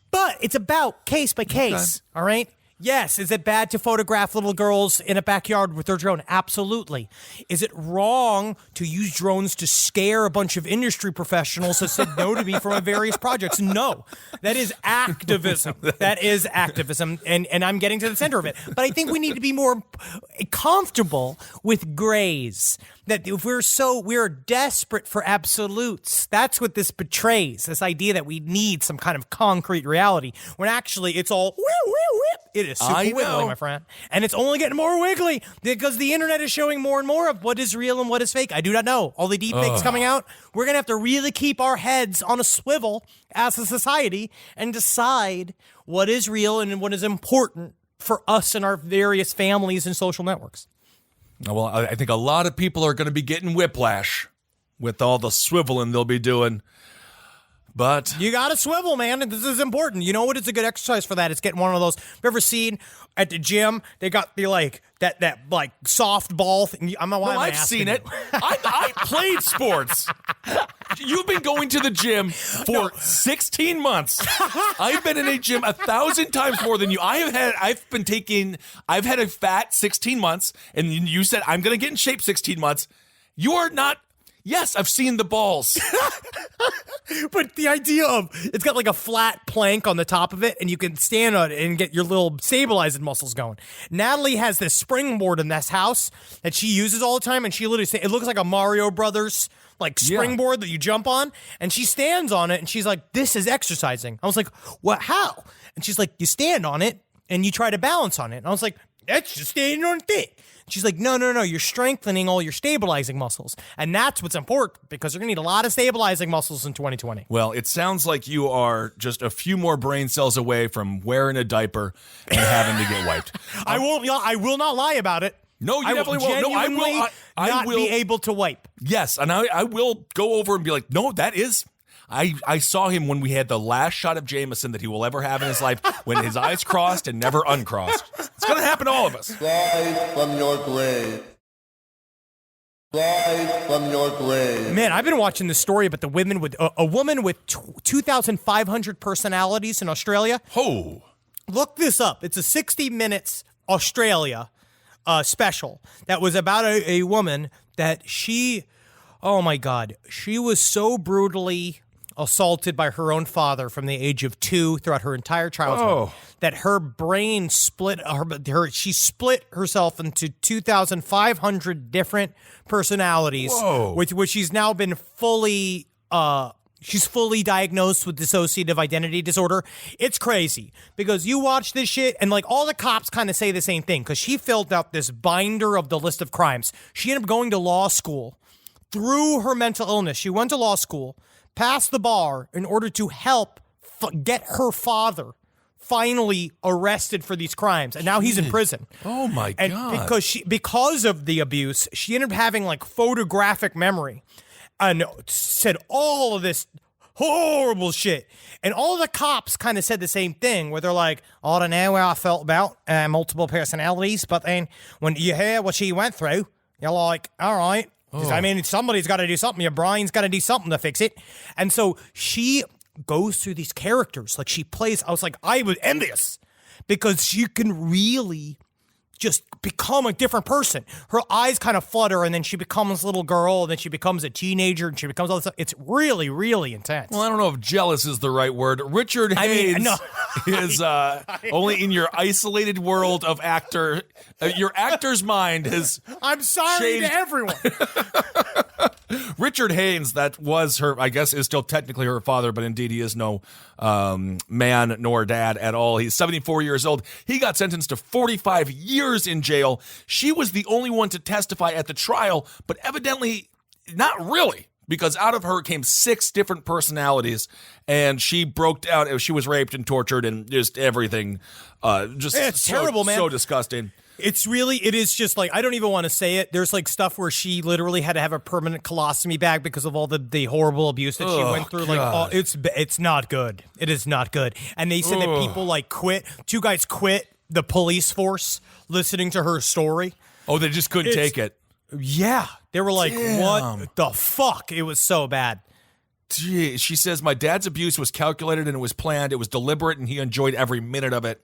But it's about case by case, okay. All right? Yes, is it bad to photograph little girls in a backyard with their drone? Absolutely. Is it wrong to use drones to scare a bunch of industry professionals that said no to me for my various projects? No. That is activism. And I'm getting to the center of it. But I think we need to be more comfortable with grays. That if we're desperate for absolutes. That's what this betrays, this idea that we need some kind of concrete reality, when actually it's all it is super wiggly, my friend. And it's only getting more wiggly because the internet is showing more and more of what is real and what is fake. I do not know. All the deep fakes coming out. We're going to have to really keep our heads on a swivel as a society and decide what is real and what is important for us and our various families and social networks.
Well, I think a lot of people are going to be getting whiplash with all the swiveling they'll be doing. But
you got to swivel, man. And this is important. You know what? It's a good exercise for that. It's getting one of those. Have you ever seen at the gym? They got the that soft ball thing.
I've seen it. I played sports. You've been going to the gym for 16 months. I've been in a gym 1,000 times more than you. I've had a fat 16 months, and you said I'm going to get in shape 16 months. You are not. Yes, I've seen the balls.
But the idea of it's got a flat plank on the top of it, and you can stand on it and get your little stabilizing muscles going. Natalie has this springboard in this house that she uses all the time, and she literally it looks like a Mario Brothers springboard that you jump on, and she stands on it, and she's like, "This is exercising." I was like, "What? How?" And she's like, "You stand on it and you try to balance on it." And I was like, That's just standing on thick. She's like, no, you're strengthening all your stabilizing muscles. And that's what's important because you're going to need a lot of stabilizing muscles in 2020.
Well, it sounds like you are just a few more brain cells away from wearing a diaper and having to get wiped.
I will not lie about it.
No, you definitely won't. No, I will. I will
be able to wipe.
Yes, and I will go over and be like, no, that is... I saw him when we had the last shot of Jameson that he will ever have in his life, when his eyes crossed and never uncrossed. It's going to happen to all of us.
Rise from your grave. Rise from your grave.
Man, I've been watching this story about the women with a woman with 2,500 personalities in Australia.
Oh.
Look this up. It's a 60 Minutes Australia special that was about a woman that oh my God, she was so brutally assaulted by her own father from the age of 2 throughout her entire childhood that her brain split. She split herself into 2,500 different personalities, which she's now been fully. She's fully diagnosed with dissociative identity disorder. It's crazy because you watch this shit and like all the cops kind of say the same thing because she filled out this binder of the list of crimes. She ended up going to law school through her mental illness. She went to law school, passed the bar in order to help get her father finally arrested for these crimes. And now he's in prison.
Oh my God.
And because of the abuse, she ended up having like photographic memory and said all of this horrible shit. And all the cops kind of said the same thing where they're like, I don't know how I felt about multiple personalities, but then when you hear what she went through, you're like, all right. I mean, somebody's got to do something. Your brain's got to do something to fix it. And so she goes through these characters. Like she plays, I was like, I was envious because she can really just become a different person. Her eyes kind of flutter and then she becomes a little girl and then she becomes a teenager and she becomes all this stuff. It's really, really intense.
Well, I don't know if jealous is the right word. Richard Haynes is only in your isolated world of actor. Your actor's mind has
I'm sorry
changed.
to everyone.
Richard Haynes, that was her, I guess is still technically her father, but indeed he is no man nor dad at all. He's 74 years old. He got sentenced to 45 years in jail. She was the only one to testify at the trial, but evidently not really, because out of her came 6 different personalities, and she broke down. She was raped and tortured and just everything. It's
terrible, man.
So disgusting.
It is just like, I don't even want to say it. There's like stuff where she literally had to have a permanent colostomy bag because of all the horrible abuse that she went through.
God.
Like, it's not good. It is not good. And they said that people like quit. 2 guys quit the police force listening to her story.
Oh, they just couldn't take it.
Yeah. They were like,
Damn.
What the fuck? It was so bad.
Gee, she says, my dad's abuse was calculated and it was planned. It was deliberate and he enjoyed every minute of it.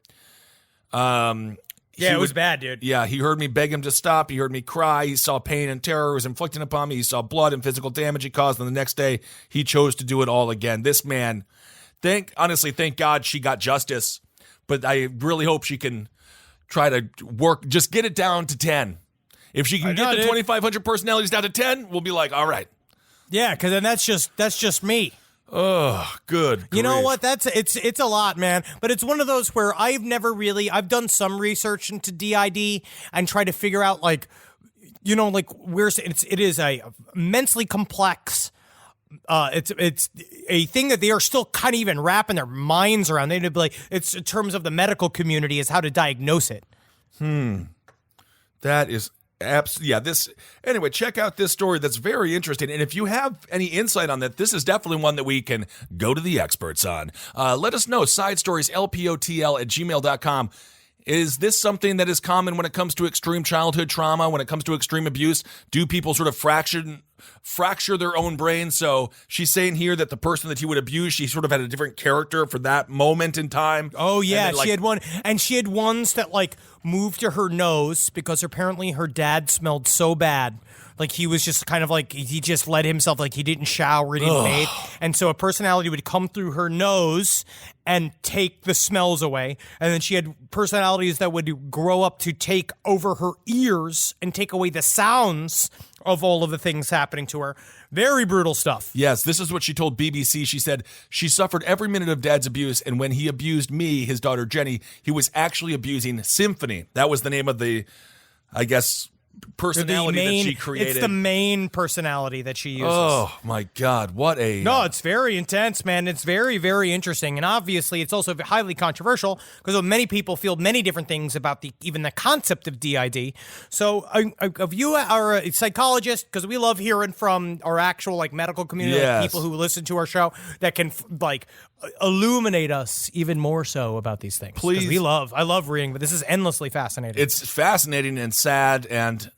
Yeah, it was bad, dude.
Yeah, he heard me beg him to stop. He heard me cry. He saw pain and terror was inflicted upon me. He saw blood and physical damage he caused. And the next day, he chose to do it all again. This man, thank God she got justice. But I really hope she can try to just get it down to 10. If she can get the 2,500 personalities down to 10, we'll be like, all right.
Yeah, because then that's just me.
Oh, good.
You know
grief.
what? It's a lot, man. But it's one of those where I've done some research into DID and try to figure out it is a immensely complex. It's a thing that they are still kind of even wrapping their minds around. They'd be like, it's in terms of the medical community is how to diagnose it.
That is anyway, check out this story that's very interesting. And if you have any insight on that, this is definitely one that we can go to the experts on. Let us know. sidestorieslpotl@gmail.com. Is this something that is common when it comes to extreme childhood trauma, when it comes to extreme abuse? Do people sort of fracture their own brain? So she's saying here that the person that he would abuse, she sort of had a different character for that moment in time.
Oh, yeah. She had ones that moved to her nose because apparently her dad smelled so bad. Like he was just kind of like, he just let himself, like he didn't shower, he didn't bathe. And so a personality would come through her nose and take the smells away. And then she had personalities that would grow up to take over her ears and take away the sounds of all of the things happening to her. Very brutal stuff.
Yes, this is what she told BBC. She said, she suffered every minute of Dad's abuse, and when he abused me, his daughter Jenny, he was actually abusing Symphony. That was the name of the, I guess, personality that she created.
It's the main personality that she uses.
Oh, my God. What a...
No, it's very intense, man. It's very, very interesting. And obviously, it's also highly controversial because many people feel many different things about even the concept of DID. So if you are a psychologist, because we love hearing from our actual medical community,
Yes.
people who listen to our show that can illuminate us even more so about these things. 'Cause
Please.
I love reading, but this is endlessly fascinating.
It's fascinating and sad, and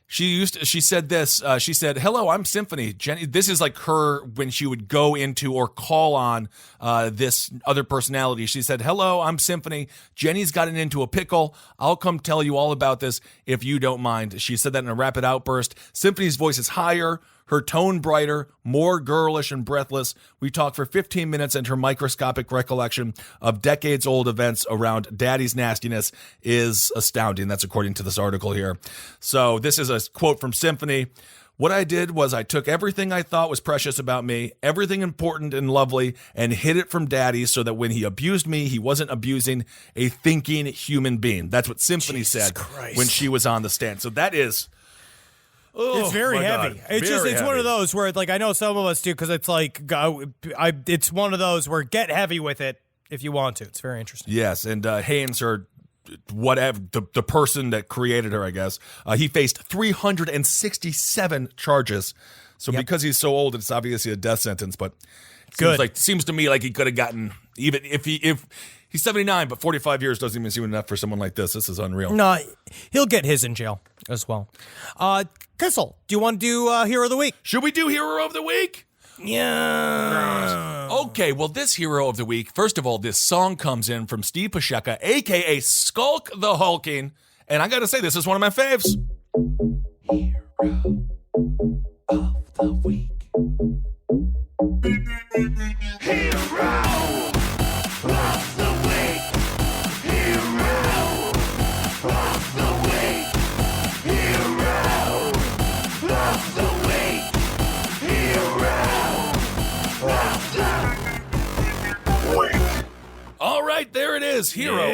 she said this. She said, "Hello, I'm Symphony." Jenny, this is like her when she would go into or call on this other personality. She said, "Hello, I'm Symphony. Jenny's gotten into a pickle. I'll come tell you all about this if you don't mind." She said that in a rapid outburst. Symphony's voice is higher, her tone brighter, more girlish and breathless. We talked for 15 minutes, and her microscopic recollection of decades-old events around Daddy's nastiness is astounding. That's according to this article here. So this is a quote from Symphony. "What I did was I took everything I thought was precious about me, everything important and lovely, and hid it from Daddy so that when he abused me, he wasn't abusing a thinking human being." That's what Symphony said when she was on the stand. So that is... Oh,
it's very
my
heavy.
God.
It's
Very
one of
heavy.
those where I know some of us do because it's it's one of those where get heavy with it if you want to. It's very interesting.
Yes, and Haynes, or whatever, the person that created her, I guess, he faced 367 charges. So because he's so old, it's obviously a death sentence, but seems to me like he could have gotten, even if he's 79, but 45 years doesn't even seem enough for someone like this. This is unreal.
No, he'll get his in jail as well. Kissel, do you want to do Hero of the Week?
Should we do Hero of the Week?
Yeah.
Okay, well, this Hero of the Week, first of all, this song comes in from Steve Pasheka, a.k.a. Skulk the Hulking, and I gotta say, this is one of my faves. Hero of the Week. Hero of the Week. Hero of the Week. Hero of the Week. Hero of the Week. All right, there it is. Hero.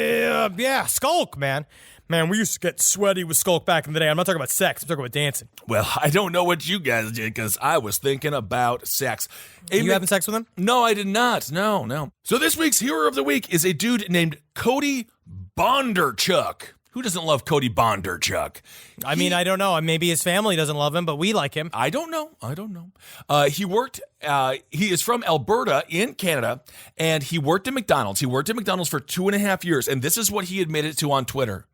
Yeah, Skulk, man. Man, we used to get sweaty with Skulk back in the day. I'm not talking about sex. I'm talking about dancing.
Well, I don't know what you guys did because I was thinking about sex.
You having sex with him?
No, I did not. No. So this week's Hero of the Week is a dude named Cody Bondarchuk. Who doesn't love Cody Bondarchuk?
I mean, I don't know. Maybe his family doesn't love him, but we like him.
I don't know. He is from Alberta in Canada, and he worked at McDonald's. He worked at McDonald's for 2.5 years, and this is what he admitted to on Twitter.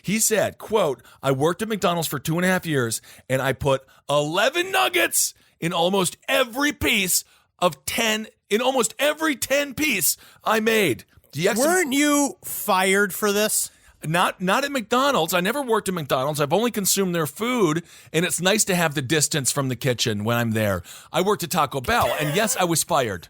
He said, quote, "I worked at McDonald's for 2.5 years, and I put 11 nuggets in almost every piece of 10, in almost every 10 piece I made."
Weren't you fired for this?
Not at McDonald's. I never worked at McDonald's. I've only consumed their food, and it's nice to have the distance from the kitchen when I'm there. I worked at Taco Bell, and yes, I was fired.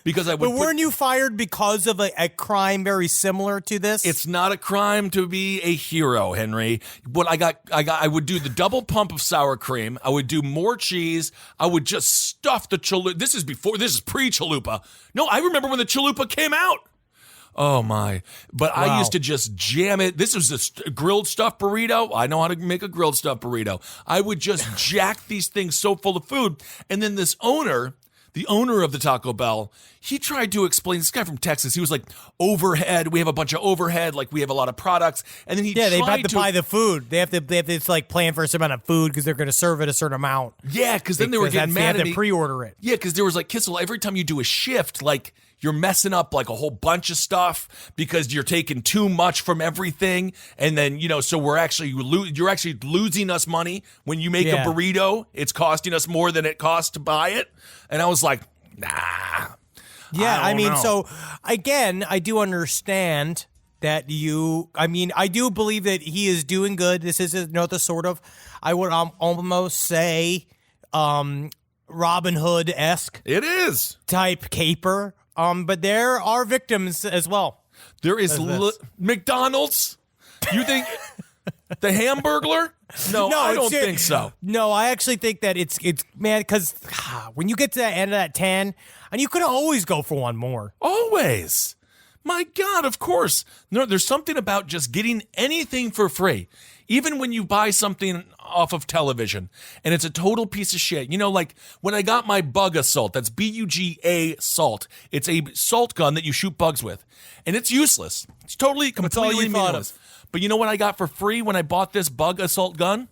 Because I would.
But weren't you fired because of a crime very similar to this?
It's not a crime to be a hero, Henry. What I would do the double pump of sour cream. I would do more cheese. I would just stuff the chalupa. This is pre-chalupa. No, I remember when the chalupa came out. Oh my. But
Wow.
I used to just jam it. This was a grilled stuffed burrito. I know how to make a grilled stuffed burrito. I would just jack these things so full of food. And then this owner, the owner of the Taco Bell, he tried to explain, this guy from Texas, he was like, overhead, we have a bunch of overhead, like we have a lot of products. And then he
they
tried
have to buy the food. They have to plan for a certain amount of food because they're going to serve it a certain amount.
Yeah, because then they were getting mad
They
at
had
me.
to pre-order it.
Yeah, because there was like, Kissel, every time you do a shift, like you're messing up like a whole bunch of stuff because you're taking too much from everything. And then, so you're actually losing us money when you make a burrito. It's costing us more than it costs to buy it. And I was like, nah.
Yeah,
I don't know.
So again, I do understand that I do believe that he is doing good. This is another sort of, I would almost say, Robin Hood-esque.
It is.
Type caper. But there are victims as well.
There is McDonald's. You think The Hamburglar? No, I don't think so.
No, I actually think that it's man, because when you get to the end of that 10, and you could always go for one more.
Always. My God, of course. No, there's something about just getting anything for free. Even when you buy something off of television and it's a total piece of shit. You know, like when I got my bug assault, that's B-U-G-A salt. It's a salt gun that you shoot bugs with. And it's useless. It's totally, completely meaningless. But you know what I got for free when I bought this bug assault gun?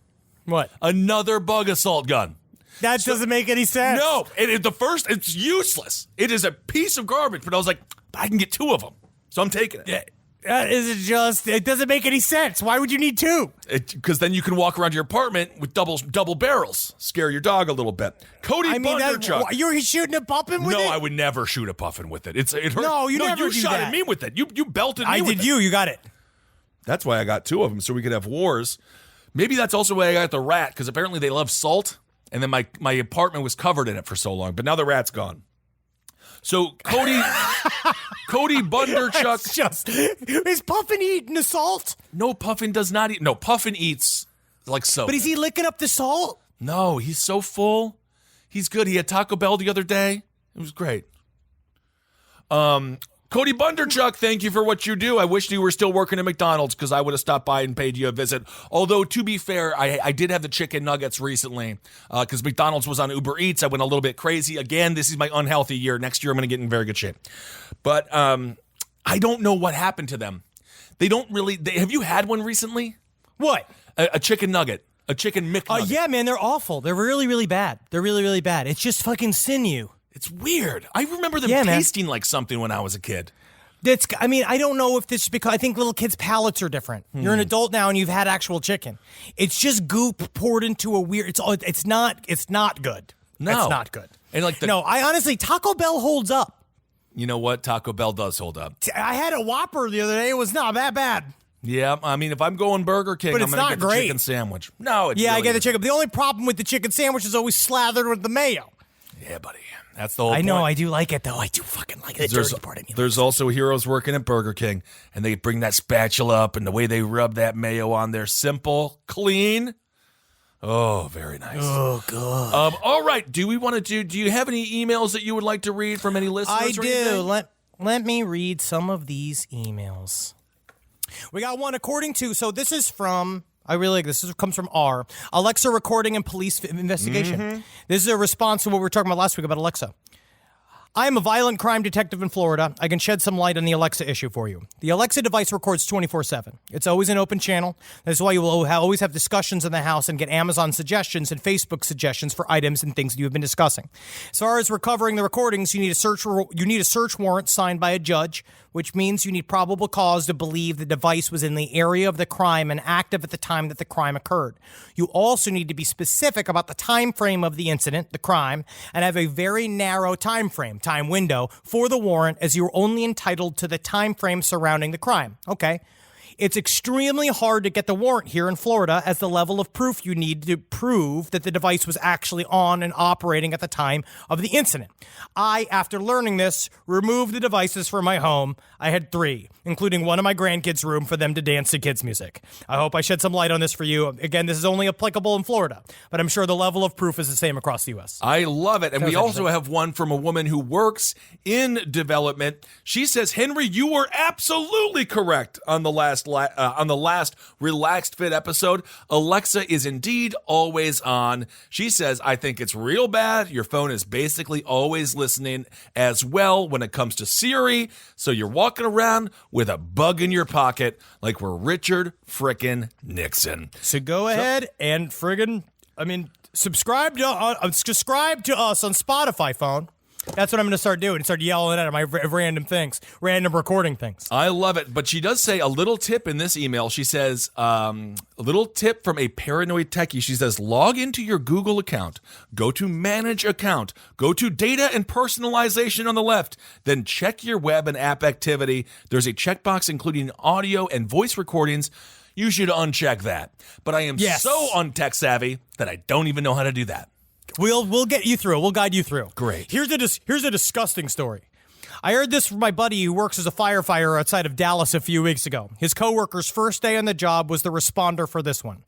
What?
Another bug assault gun.
That doesn't make any sense.
No, it's useless. It is a piece of garbage. But I was like, I can get 2 of them. So I'm taking it.
It doesn't make any sense. Why would you need 2?
Because then you can walk around your apartment with double barrels. Scare your dog a little bit. Cody Bunderchuck.
You're shooting a puffin with it?
No, I would never shoot a puffin with it. It hurts.
No, you never do
shot
that.
at me with it. You belted me
I
with
did
it.
you got it.
That's why I got 2 of them, so we could have wars. Maybe that's also why I got the rat, because apparently they love salt, and then my apartment was covered in it for so long, but now the rat's gone. So Cody Bunderchuck.
Is Puffin eating the salt?
No, Puffin does not eat. No, Puffin eats like soda.
But is he licking up the salt?
No, he's so full. He's good. He had Taco Bell the other day. It was great. Cody Bunderchuck, thank you for what you do. I wish you were still working at McDonald's because I would have stopped by and paid you a visit. Although, to be fair, I did have the chicken nuggets recently because McDonald's was on Uber Eats. I went a little bit crazy. Again, this is my unhealthy year. Next year, I'm going to get in very good shape. But I don't know what happened to them. They don't really... have you had one recently?
What?
A chicken nugget. A chicken McNugget.
Yeah, man, they're awful. They're really, really bad. They're really, really bad. It's just fucking sinew.
It's weird. I remember them
Yeah, man.
tasting like something when I was a kid.
I don't know if this is because I think little kids' palates are different. You're an adult now and you've had actual chicken. It's just goop poured into a weird. It's not good.
No.
It's not good.
And like
I honestly, Taco Bell holds up.
You know what? Taco Bell does hold up.
I had a Whopper the other day. It was not that bad.
Yeah, I mean, if I'm going Burger King,
But
I'm
it's
going to
not
get the
great.
chicken sandwich. No, it
Yeah,
really
I get the
isn't.
chicken. The only problem with the chicken sandwich is always slathered with the mayo.
Yeah, buddy. That's the whole
I
point.
know, I do like it though. I do fucking like it. The dirty part of me.
There's also heroes working at Burger King, and they bring that spatula up, and the way they rub that mayo on there, simple, clean. Oh, very nice.
Oh, God.
All right. Do you have any emails that you would like to read from any listeners?
I
or
do.
anything?
Let me read some of these emails. We got one according to, so this is from, I really like this. This comes from R. Alexa recording and police investigation. This is a response to what we were talking about last week about Alexa. I am a violent crime detective in Florida. I can shed some light on the Alexa issue for you. The Alexa device records 24/7. It's always an open channel. That's why you will always have discussions in the house and get Amazon suggestions and Facebook suggestions for items and things that you have been discussing. As far as recovering the recordings, you need a search warrant signed by a judge, which means you need probable cause to believe the device was in the area of the crime and active at the time that the crime occurred. You also need to be specific about the time frame of the incident, the crime, and have a very narrow time window for the warrant, as you're only entitled to the time frame surrounding the crime. Okay. It's extremely hard to get the warrant here in Florida, as the level of proof you need to prove that the device was actually on and operating at the time of the incident. I, after learning this, removed the devices from my home. I had 3, including one in my grandkids' room for them to dance to kids' music. I hope I shed some light on this for you. Again, this is only applicable in Florida, but I'm sure the level of proof is the same across the U.S.
I love it. And we also have one from a woman who works in development. She says, Henry, you were absolutely correct on the last Relaxed Fit episode. Alexa is indeed always on. She says, I think it's real bad. Your phone is basically always listening as well when it comes to Siri. So you're walking around with a bug in your pocket like we're Richard frickin' Nixon.
So go ahead and subscribe to us on Spotify phone. That's what I'm going to start doing. Start yelling at my random recording things.
I love it. But she does say a little tip in this email. She says, a little tip from a paranoid techie. She says, log into your Google account, go to manage account, go to data and personalization on the left, then check your web and app activity. There's a checkbox including audio and voice recordings. You should uncheck that. But I am so untech savvy that I don't even know how to do that.
We'll get you through. We'll guide you through.
Great.
Here's a disgusting story. I heard this from my buddy who works as a firefighter outside of Dallas a few weeks ago. His coworker's first day on the job was the responder for this one.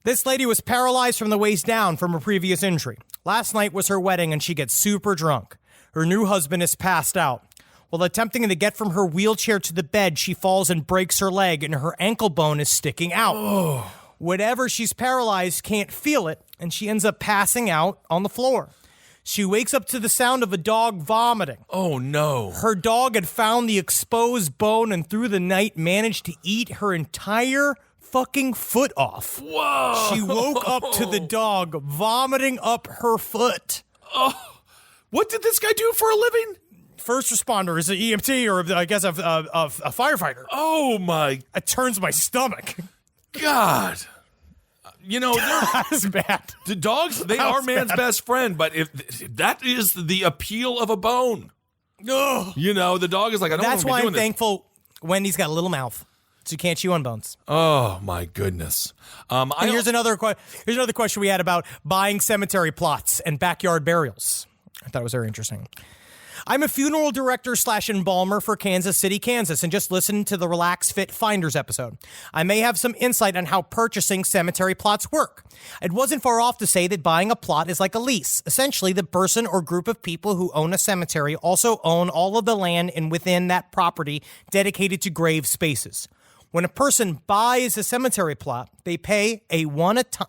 This lady was paralyzed from the waist down from a previous injury. Last night was her wedding and she gets super drunk. Her new husband is passed out. While attempting to get from her wheelchair to the bed, she falls and breaks her leg and her ankle bone is sticking out. Oh. Whatever she's paralyzed can't feel it, and she ends up passing out on the floor. She wakes up to the sound of a dog vomiting.
Oh, no.
Her dog had found the exposed bone and through the night managed to eat her entire fucking foot off.
Whoa.
She woke up to the dog vomiting up her foot.
Oh, what did this guy do for a living?
First responder is an EMT or I guess a firefighter.
Oh, my.
It turns my stomach.
God. You know,
That's bad.
the dogs, they are man's best friend, but if that is the appeal of a bone.
Ugh.
You know, the dog is like, I don't want
That's
to be
why
doing
I'm
this.
thankful Wendy's got a little mouth, so you can't chew on bones.
Oh, my goodness.
And here's another question we had about buying cemetery plots and backyard burials. I thought it was very interesting. I'm a funeral director / embalmer for Kansas City, Kansas, and just listened to the Relax Fit Finders episode. I may have some insight on how purchasing cemetery plots work. It wasn't far off to say that buying a plot is like a lease. Essentially, the person or group of people who own a cemetery also own all of the land and within that property dedicated to grave spaces. When a person buys a cemetery plot, they pay a one-time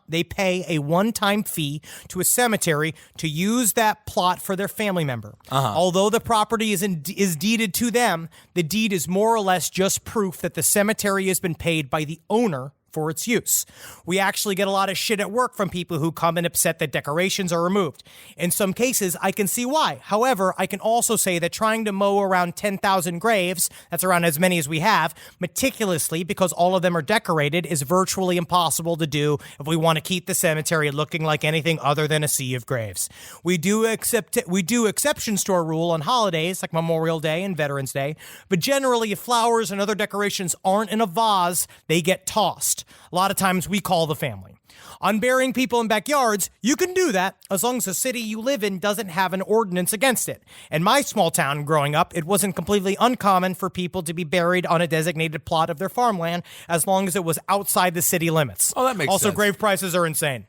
fee to a cemetery to use that plot for their family member. Although the property is deeded to them, the deed is more or less just proof that the cemetery has been paid by the owner for its use. We actually get a lot of shit at work from people who come and upset that decorations are removed. In some cases, I can see why. However, I can also say that trying to mow around 10,000 graves, that's around as many as we have, meticulously because all of them are decorated is virtually impossible to do if we want to keep the cemetery looking like anything other than a sea of graves. We do exceptions to our rule on holidays like Memorial Day and Veterans Day, but generally if flowers and other decorations aren't in a vase, they get tossed. A lot of times we call the family. On burying people in backyards, you can do that as long as the city you live in doesn't have an ordinance against it. In my small town growing up, it wasn't completely uncommon for people to be buried on a designated plot of their farmland as long as it was outside the city limits.
Oh, that makes sense.
Also, grave prices are insane.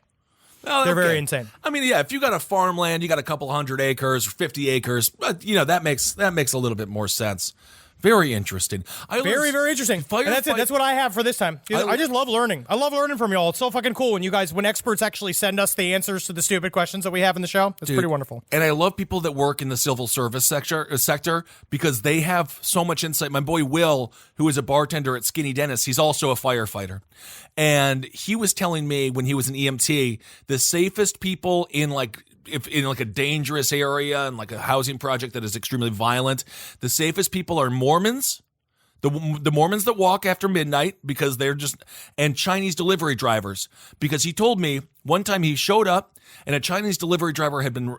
Oh,
They're
okay.
very insane.
I mean, yeah, if you got a farmland, you got a couple 100 acres, 50 acres, you know, that makes a little bit more sense. Very interesting.
Very interesting. And that's it. That's what I have for this time. I just love learning. I love learning from y'all. It's so fucking cool when experts actually send us the answers to the stupid questions that we have in the show. It's pretty wonderful.
And I love people that work in the civil service sector because they have so much insight. My boy Will, who is a bartender at Skinny Dennis, he's also a firefighter. And he was telling me when he was an EMT, the safest people in a dangerous area and like a housing project that is extremely violent, the safest people are Mormons, the Mormons that walk after midnight because they're and Chinese delivery drivers. Because he told me one time he showed up and a Chinese delivery driver had been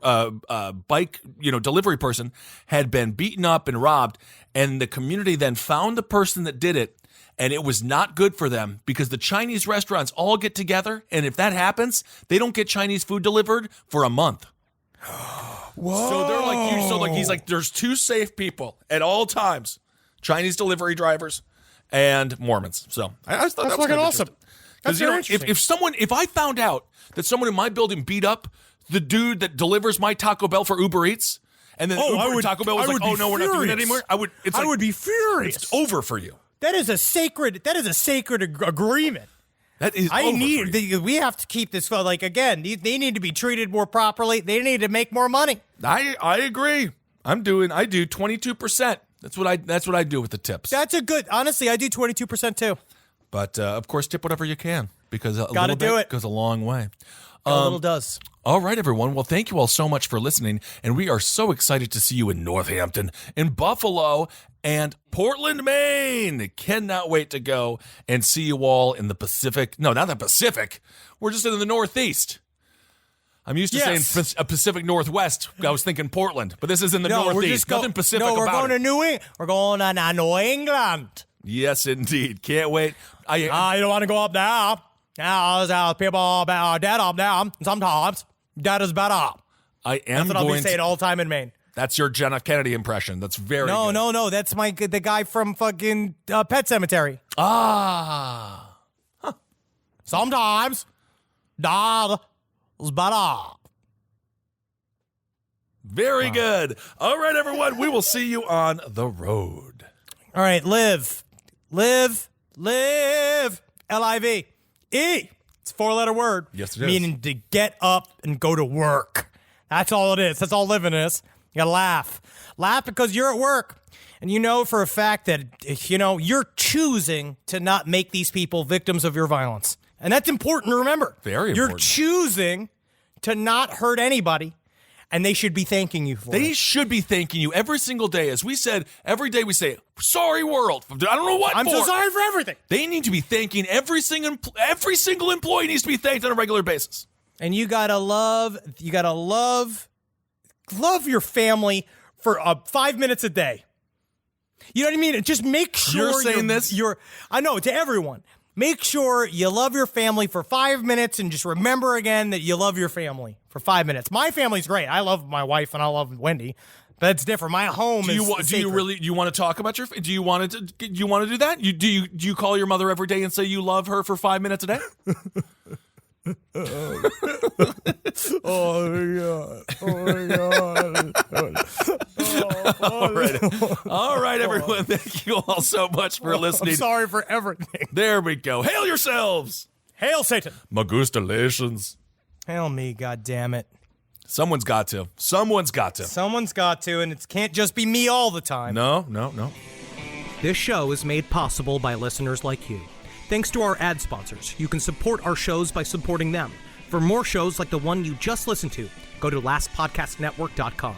delivery person had been beaten up and robbed, and the community then found the person that did it. And it was not good for them because the Chinese restaurants all get together, and if that happens, they don't get Chinese food delivered for a month.
Whoa.
So they're like, he's like, there's two safe people at all times: Chinese delivery drivers and Mormons. So I just thought
That's
that was
fucking
kind of
awesome.
Because if I found out that someone in my building beat up the dude that delivers my Taco Bell for Uber Eats, and then Taco Bell was like, oh no, we're not doing that anymore. I would be furious. It's over for you.
That is a sacred agreement.
That is
we have to keep this, again, they need to be treated more properly. They need to make more money.
I agree. I do 22%. That's what I do with the tips.
Honestly, I do 22% too.
But of course, tip whatever you can because a
Gotta
little
do
bit
it.
goes a long way.
A little does.
All right, everyone. Well, thank you all so much for listening, and we are so excited to see you in Northampton, in Buffalo, and Portland, Maine. Cannot wait to go and see you all in the Pacific. No, not the Pacific. We're just in the Northeast. I'm used to saying Pacific Northwest. I was thinking Portland, but this is in the Northeast. Nothing Pacific about it.
We're going to We're going to New England.
Yes, indeed. Can't wait.
You don't want to go up there. People are dead up there. Sometimes that is better.
I am
That's what I'll be saying all the time in Maine.
That's your Jenna Kennedy impression. That's very good.
No. That's the guy from fucking Pet Sematary.
Ah.
Sometimes dog is better.
Very good. All right, everyone. We will see you on the road.
All right, live. L-I-V-E. It's a 4-letter word.
Yes, it is.
Meaning to get up and go to work. That's all it is. That's all living is. You gotta laugh. Laugh because you're at work. And you know for a fact that, you're choosing to not make these people victims of your violence. And that's important to remember.
Very important.
You're choosing to not hurt anybody. And they should be thanking you for it.
They should be thanking you every single day. As we said, every day we say, sorry, world. I don't know what
I'm
for.
so sorry for everything.
They need to be thanking every single employee needs to be thanked on a regular basis.
And you gotta love your family for 5 minutes a day. You know what I mean? Just make sure
You're saying this?
I know, to everyone. Make sure you love your family for 5 minutes and just remember again that you love your family for 5 minutes. My family's great. I love my wife and I love Wendy, but it's different. My home is
Do you want to talk about do you want to do that? Do you call your mother every day and say you love her for 5 minutes a day?
Oh my god.
All right, everyone. Thank you all so much for listening.
I'm sorry for everything.
There we go. Hail yourselves.
Hail Satan.
Magustalations.
Hail me, god damn it.
Someone's got to, and
it can't just be me all the time.
No.
This show is made possible by listeners like you. Thanks to our ad sponsors, you can support our shows by supporting them. For more shows like the one you just listened to, go to lastpodcastnetwork.com.